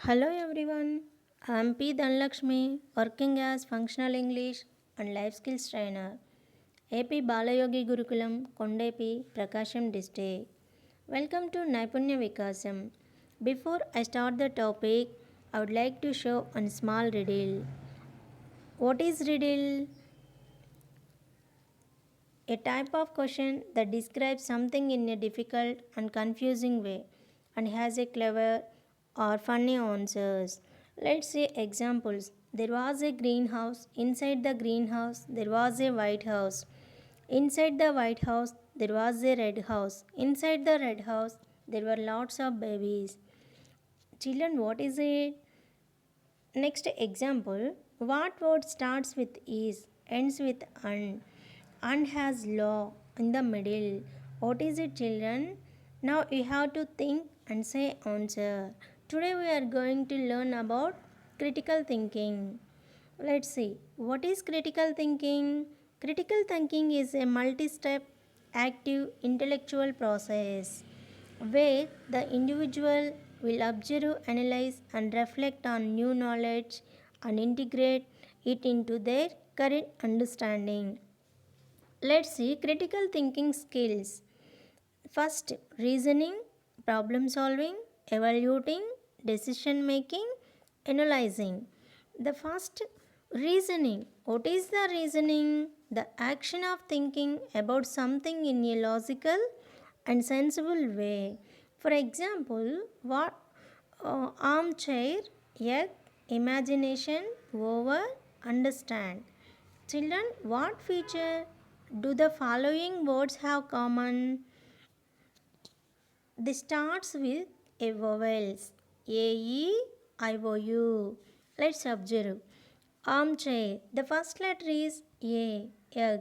Hello everyone, I am P. Dhanlakshmi, working as Functional English and Life Skills Trainer, AP Balayogi Gurukulam, Kondepi, Prakasham District. Welcome to Naipunya Vikasam. Before I start the topic, I would like to show a small riddle. What is riddle? A type of question that describes something in a difficult and confusing way and has a clever or funny answers. Let's see examples. There was a greenhouse. Inside the greenhouse, there was a white house. Inside the white house, there was a red house. Inside the red house, there were lots of babies. Children, what is it? Next example, what word starts with is, ends with and has law in the middle? What is it, children? Now you have to think and say answer. Today we are going to learn about critical thinking. Let's see. What is critical thinking? Critical thinking is a multi-step active intellectual process where the individual will observe, analyze, and reflect on new knowledge and integrate it into their current understanding. Let's see critical thinking skills. First, reasoning, problem solving, evaluating, decision making, analyzing. The first, reasoning. What is the reasoning? The action of thinking about something in a logical and sensible way. For example, what armchair, yet, imagination, over, understand. Children, what feature do the following words have common? This starts with a vowels A E I O U. Let's observe. Armchair. The first letter is A. Egg.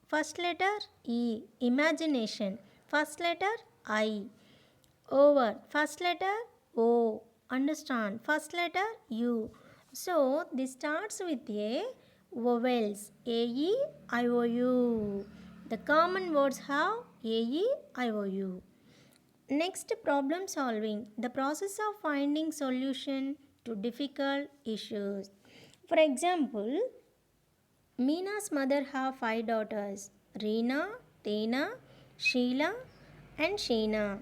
First letter E. Imagination. First letter I. Over. First letter O. Understand. First letter U. So this starts with a vowels A E I O U. The common words have A E I O U. Next, problem solving, the process of finding solution to difficult issues. For example, Meena's mother have five daughters: Reena, Teena, Sheila, and Sheena.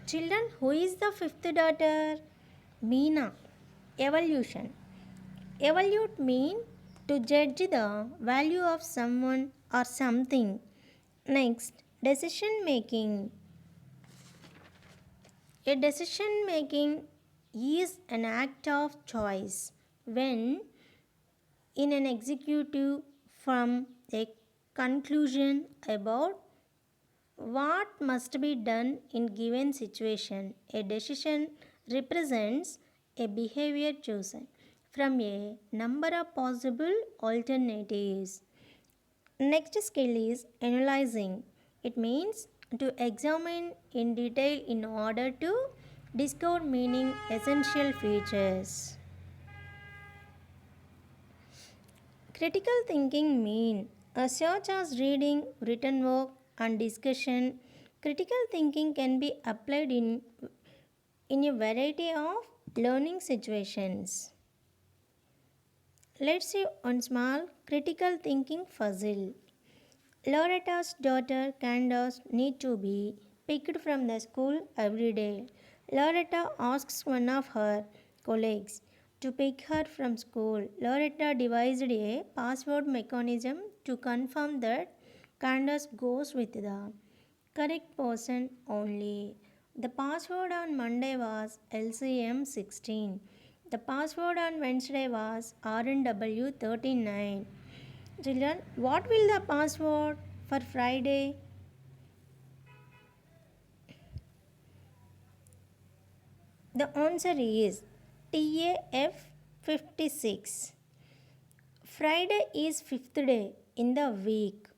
Children, who is the fifth daughter? Meena. Evolution. Evaluate mean to judge the value of someone or something. Next, decision making. A decision making is an act of choice when in an executive from a conclusion about what must be done in given situation. A decision represents a behavior chosen from a number of possible alternatives. Next skill is analyzing. It means to examine in detail in order to discover meaning essential features. Critical thinking mean such as reading, written work and discussion. Critical thinking can be applied in a variety of learning situations. Let's see one small critical thinking puzzle. Loretta's daughter Candace need to be picked from the school every day. Loretta asks one of her colleagues to pick her from school. Loretta devised a password mechanism to confirm that Candace goes with the correct person only. The password on Monday was LCM 16. The password on Wednesday was RNW 39. Children, what will the password for Friday? The answer is TAF 56. Friday is fifth day in the week.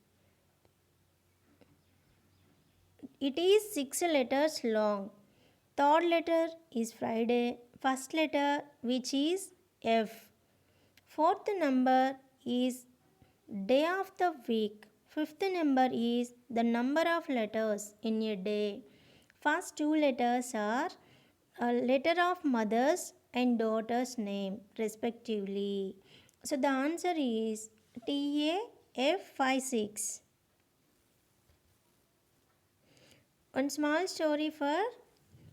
It is 6 letters long. Third letter is Friday. First letter, which is F. Fourth number is day of the week. Fifth number is the number of letters in a day. First two letters are a letter of mothers and daughter's name, respectively. So the answer is TAF56. One small story for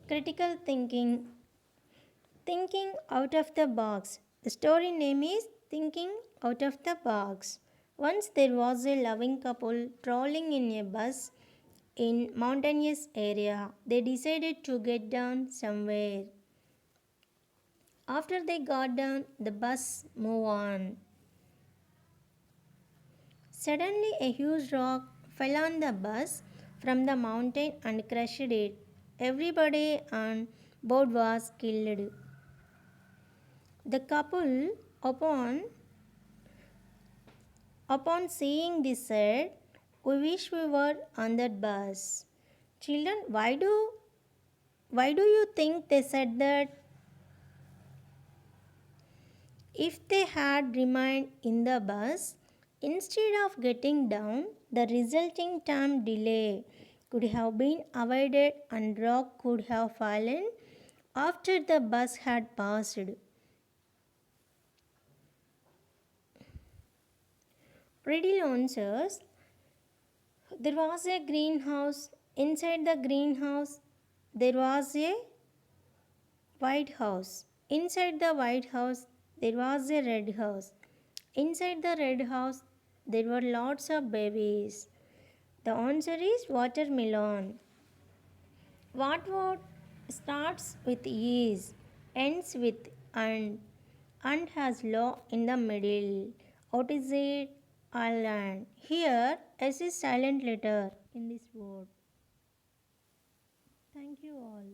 critical thinking. Thinking out of the box. The story name is Thinking Out of the Box. Once there was a loving couple traveling in a bus in mountainous area. They decided to get down somewhere. After they got down, the bus moved on. Suddenly, a huge rock fell on the bus from the mountain and crushed it. Everybody on board was killed. The couple, upon seeing this, said, "We wish we were on that bus." Children, why do you think they said that? If they had remained in the bus, instead of getting down, the resulting time delay could have been avoided and rock could have fallen after the bus had passed. Riddle answers. There was a greenhouse. Inside the greenhouse, there was a white house. Inside the white house, there was a red house. Inside the red house, there were lots of babies. The answer is watermelon. What word starts with is, ends with and has law in the middle? What is it? Island. Here, S is silent letter in this word. Thank you all.